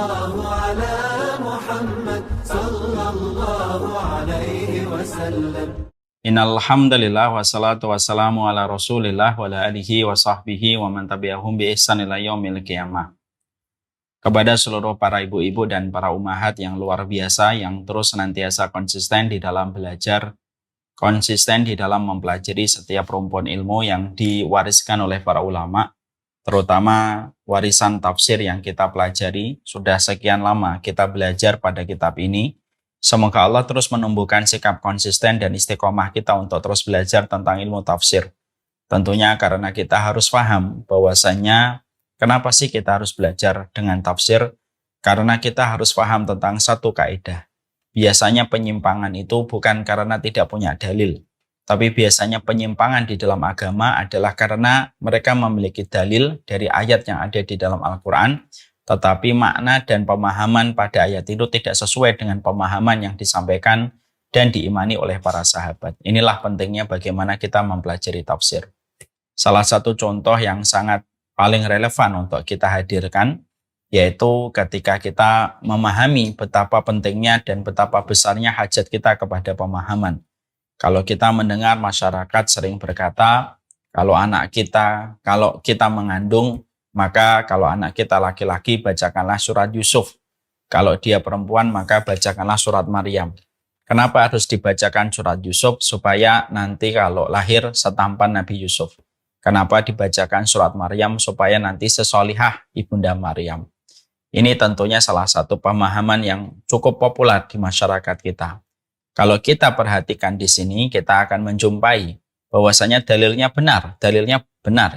الله على محمد صلى الله عليه وسلم. Innal hamdalillah wassalatu wassalamu ala Rasulillah wa ala alihi wa sahbihi wa man tabi'ahum bi ihsan ila yaumil qiyamah. Kepada seluruh para ibu-ibu dan para ummahat yang luar biasa yang terus senantiasa konsisten di dalam belajar, konsisten di dalam mempelajari setiap rumpun ilmu yang diwariskan oleh para ulama, terutama warisan tafsir yang kita pelajari. Sudah sekian lama kita belajar pada kitab ini. Semoga Allah terus menumbuhkan sikap konsisten dan istiqomah kita untuk terus belajar tentang ilmu tafsir. Tentunya karena kita harus paham bahwasanya kenapa sih kita harus belajar dengan tafsir? Karena kita harus paham tentang satu kaidah. Biasanya penyimpangan itu bukan karena tidak punya dalil, tapi biasanya penyimpangan di dalam agama adalah karena mereka memiliki dalil dari ayat yang ada di dalam Al-Quran, tetapi makna dan pemahaman pada ayat itu tidak sesuai dengan pemahaman yang disampaikan dan diimani oleh para sahabat. Inilah pentingnya bagaimana kita mempelajari tafsir. Salah satu contoh yang sangat paling relevan untuk kita hadirkan, yaitu ketika kita memahami betapa pentingnya dan betapa besarnya hajat kita kepada pemahaman. Kalau kita mendengar masyarakat sering berkata, kalau kita mengandung, maka kalau anak kita laki-laki bacakanlah surat Yusuf. Kalau dia perempuan maka bacakanlah surat Maryam. Kenapa harus dibacakan surat Yusuf? Supaya nanti kalau lahir setampan Nabi Yusuf. Kenapa dibacakan surat Maryam? Supaya nanti sesolihah Ibunda Maryam. Ini tentunya salah satu pemahaman yang cukup populer di masyarakat kita. Kalau kita perhatikan di sini, kita akan menjumpai bahwasanya dalilnya benar,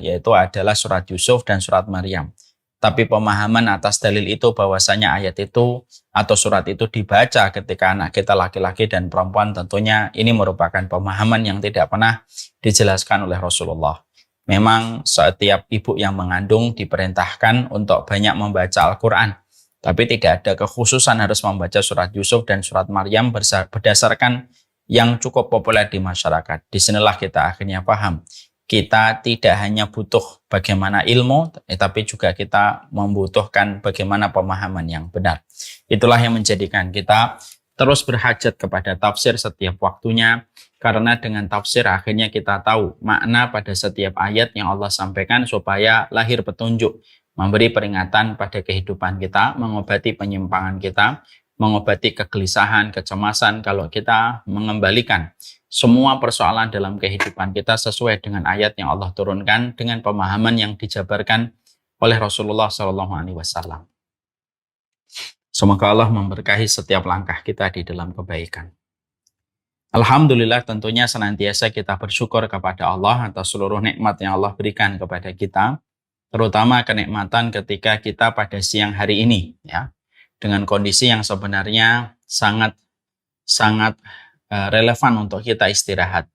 yaitu adalah surat Yusuf dan surat Maryam. Tapi pemahaman atas dalil itu bahwasanya ayat itu atau surat itu dibaca ketika anak kita laki-laki dan perempuan, tentunya ini merupakan pemahaman yang tidak pernah dijelaskan oleh Rasulullah. Memang setiap ibu yang mengandung diperintahkan untuk banyak membaca Al-Quran, tapi tidak ada kekhususan harus membaca surat Yusuf dan surat Maryam berdasarkan yang cukup populer di masyarakat. Disinilah kita akhirnya paham. Kita tidak hanya butuh bagaimana ilmu, tapi juga kita membutuhkan bagaimana pemahaman yang benar. Itulah yang menjadikan kita terus berhajat kepada tafsir setiap waktunya, karena dengan tafsir akhirnya kita tahu makna pada setiap ayat yang Allah sampaikan supaya lahir petunjuk, memberi peringatan pada kehidupan kita, mengobati penyimpangan kita, mengobati kegelisahan, kecemasan kalau kita mengembalikan semua persoalan dalam kehidupan kita sesuai dengan ayat yang Allah turunkan dengan pemahaman yang dijabarkan oleh Rasulullah SAW. Semoga Allah memberkahi setiap langkah kita di dalam kebaikan. Alhamdulillah, tentunya senantiasa kita bersyukur kepada Allah atas seluruh nikmat yang Allah berikan kepada kita, terutama kenikmatan ketika kita pada siang hari ini, ya, dengan kondisi yang sebenarnya sangat relevan untuk kita istirahat.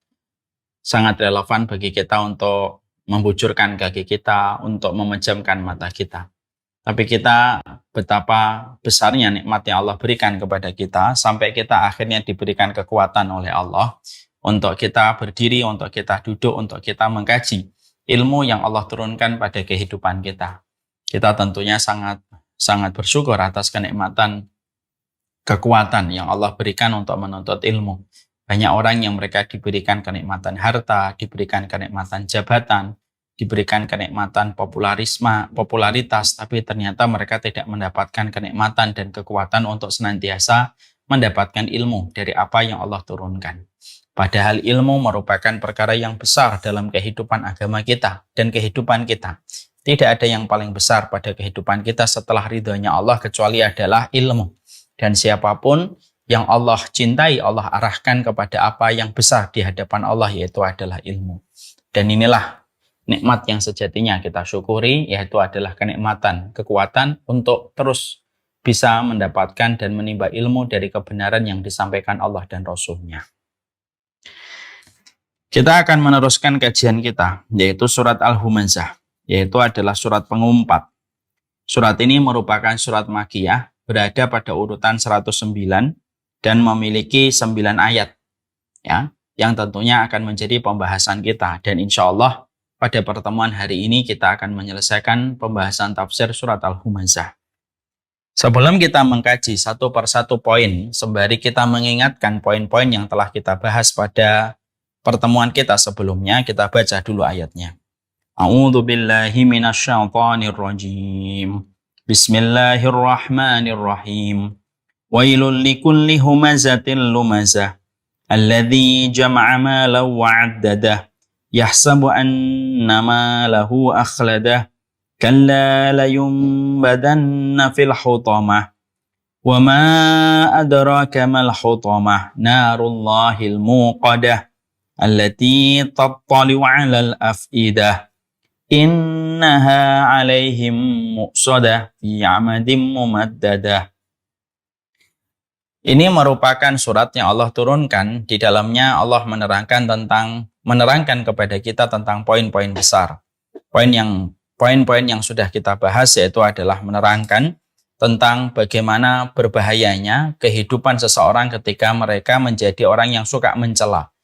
Sangat relevan bagi kita untuk membujurkan kaki kita, untuk memejamkan mata kita. Tapi kita betapa besarnya nikmat yang Allah berikan kepada kita, sampai kita akhirnya diberikan kekuatan oleh Allah untuk kita berdiri, untuk kita duduk, untuk kita mengkaji ilmu yang Allah turunkan pada kehidupan kita. Kita tentunya sangat bersyukur atas kenikmatan kekuatan yang Allah berikan untuk menuntut ilmu. Banyak orang yang mereka diberikan kenikmatan harta, diberikan kenikmatan jabatan, diberikan kenikmatan popularitas, tapi ternyata mereka tidak mendapatkan kenikmatan dan kekuatan untuk senantiasa mendapatkan ilmu dari apa yang Allah turunkan. Padahal ilmu merupakan perkara yang besar dalam kehidupan agama kita dan kehidupan kita. Tidak ada yang paling besar pada kehidupan kita setelah ridhonya Allah kecuali adalah ilmu. Dan siapapun yang Allah cintai, Allah arahkan kepada apa yang besar di hadapan Allah, yaitu adalah ilmu. Dan inilah nikmat yang sejatinya kita syukuri, yaitu adalah kenikmatan, kekuatan untuk terus bisa mendapatkan dan menimba ilmu dari kebenaran yang disampaikan Allah dan Rasul-Nya. Kita akan meneruskan kajian kita, yaitu surat Al-Humazah, yaitu adalah surat pengumpat. Surat ini merupakan surat Makkiyah, berada pada urutan 109 dan memiliki 9 ayat, ya, yang tentunya akan menjadi pembahasan kita. Dan insya Allah pada pertemuan hari ini kita akan menyelesaikan pembahasan tafsir surat Al-Humazah. Sebelum kita mengkaji satu persatu poin, sembari kita mengingatkan poin-poin yang telah kita bahas pada pertemuan kita sebelumnya, kita baca dulu ayatnya. A'udzu billahi minasyaitonir rajim. Bismillahirrahmanirrahim. Wailul likulli humazatil lumazah alladzi jama'a malan wa 'addadah yahsabu anna malahu akhladah kalla layunbadanna fil hutamah wa ma adraka mal hutamah narullahil muqadah allati tattali'u 'alal afidah innaha 'alaihim muqsadah fi 'amadin mumaddadah. Ini merupakan surat yang Allah turunkan. Di dalamnya Allah menerangkan kepada kita tentang poin-poin besar. Poin-poin yang sudah kita bahas yaitu adalah menerangkan tentang bagaimana berbahayanya kehidupan seseorang ketika mereka menjadi orang yang suka mencela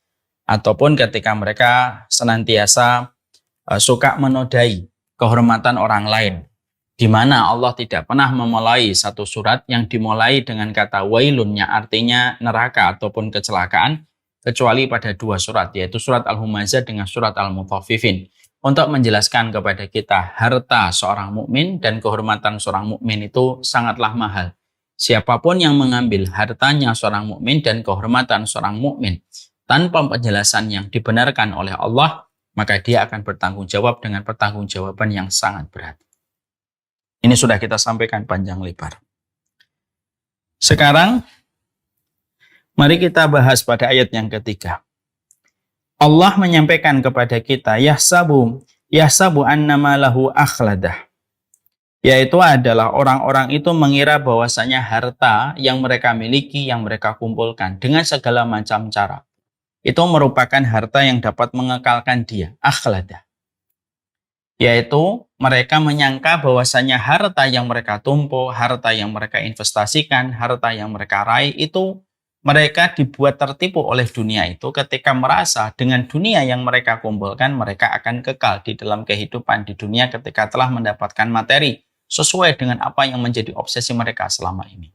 ataupun ketika mereka senantiasa suka menodai kehormatan orang lain, di mana Allah tidak pernah memulai satu surat yang dimulai dengan kata wailun, yang artinya neraka ataupun kecelakaan, kecuali pada dua surat, yaitu surat Al-Humazah dengan surat Al-Mutaffifin, untuk menjelaskan kepada kita harta seorang mukmin dan kehormatan seorang mukmin itu sangatlah mahal. Siapapun yang mengambil hartanya seorang mukmin dan kehormatan seorang mukmin tanpa penjelasan yang dibenarkan oleh Allah, maka dia akan bertanggung jawab dengan pertanggungjawaban yang sangat berat. Ini sudah kita sampaikan panjang lebar. Sekarang, mari kita bahas pada ayat yang ketiga. Allah menyampaikan kepada kita, yahsabu annama lahu akhladah. Yaitu adalah orang-orang itu mengira bahwasanya harta yang mereka miliki, yang mereka kumpulkan dengan segala macam cara, itu merupakan harta yang dapat mengekalkan dia, akhladah. Yaitu mereka menyangka bahwasanya harta yang mereka tumpuk, harta yang mereka investasikan, harta yang mereka raih itu mereka dibuat tertipu oleh dunia itu ketika merasa dengan dunia yang mereka kumpulkan mereka akan kekal di dalam kehidupan di dunia ketika telah mendapatkan materi sesuai dengan apa yang menjadi obsesi mereka selama ini.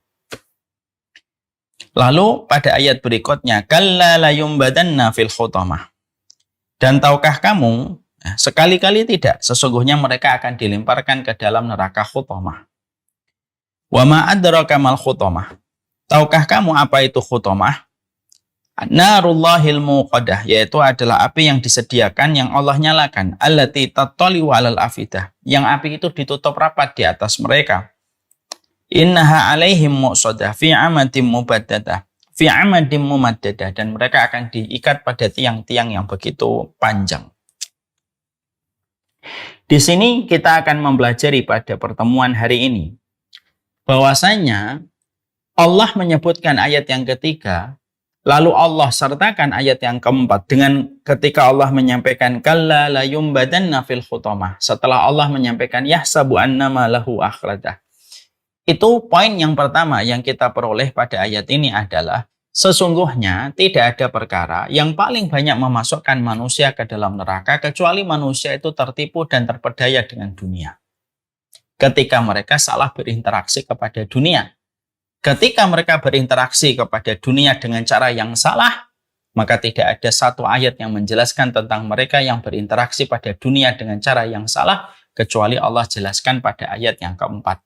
Lalu pada ayat berikutnya, kalla layumbadanna fil hutamah. Dan tahukah kamu, sekali-kali tidak, sesungguhnya mereka akan dilemparkan ke dalam neraka hutamah. Wa ma adraka mal hutamah. Tahukah kamu apa itu hutamah? Narullahil muqadah, yaitu adalah api yang disediakan yang Allah nyalakan, allati tattali'u 'alal afidah, yang api itu ditutup rapat di atas mereka. Innaha 'alaihim muqsadah fi 'amadin mubaddadah, fi 'amadin mumaddadah, dan mereka akan diikat pada tiang-tiang yang begitu panjang. Di sini kita akan mempelajari pada pertemuan hari ini bahwasanya Allah menyebutkan ayat yang ketiga, lalu Allah sertakan ayat yang keempat dengan ketika Allah menyampaikan kalla layumbadanna fil hutamah, setelah Allah menyampaikan yahsabu annama lahu akhladah. Itu poin yang pertama yang kita peroleh pada ayat ini adalah sesungguhnya tidak ada perkara yang paling banyak memasukkan manusia ke dalam neraka kecuali manusia itu tertipu dan terpedaya dengan dunia. Ketika mereka salah berinteraksi kepada dunia. Ketika mereka berinteraksi kepada dunia dengan cara yang salah, maka tidak ada satu ayat yang menjelaskan tentang mereka yang berinteraksi pada dunia dengan cara yang salah, kecuali Allah jelaskan pada ayat yang keempat.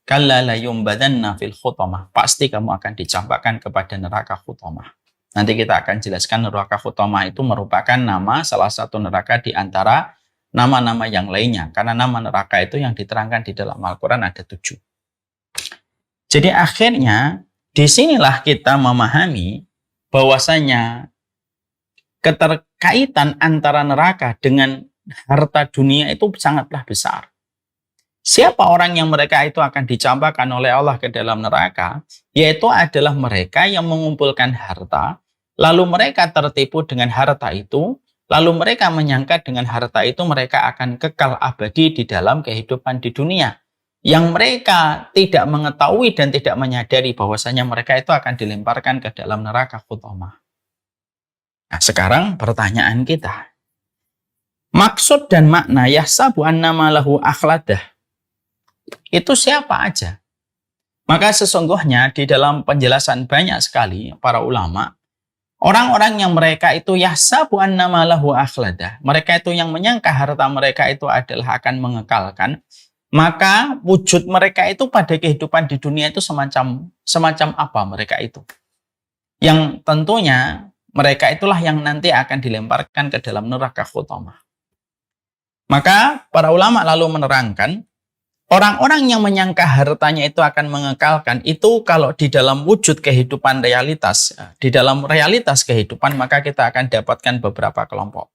Kalla layumbadanna fil hutamah. Pasti kamu akan dicampakkan kepada neraka hutamah. Nanti kita akan jelaskan neraka hutamah itu merupakan nama salah satu neraka di antara nama-nama yang lainnya. Karena nama neraka itu yang diterangkan di dalam Al-Quran ada 7. Jadi akhirnya disinilah kita memahami bahwasanya keterkaitan antara neraka dengan harta dunia itu sangatlah besar. Siapa orang yang mereka itu akan dicampakkan oleh Allah ke dalam neraka? Yaitu adalah mereka yang mengumpulkan harta, lalu mereka tertipu dengan harta itu, lalu mereka menyangka dengan harta itu mereka akan kekal abadi di dalam kehidupan di dunia. Yang mereka tidak mengetahui dan tidak menyadari bahwasanya mereka itu akan dilemparkan ke dalam neraka hutamah. Nah, sekarang pertanyaan kita. Maksud dan makna yahsabu annama lahu akhladah itu siapa aja? Maka sesungguhnya di dalam penjelasan banyak sekali para ulama, orang-orang yang mereka itu yahsabu annama lahu akhlada, mereka itu yang menyangka harta mereka itu adalah akan mengekalkan, maka wujud mereka itu pada kehidupan di dunia itu semacam apa mereka itu? Yang tentunya mereka itulah yang nanti akan dilemparkan ke dalam neraka hutamah. Maka para ulama lalu menerangkan, orang-orang yang menyangka hartanya itu akan mengekalkan, itu kalau di dalam wujud kehidupan realitas, di dalam realitas kehidupan, maka kita akan dapatkan beberapa kelompok.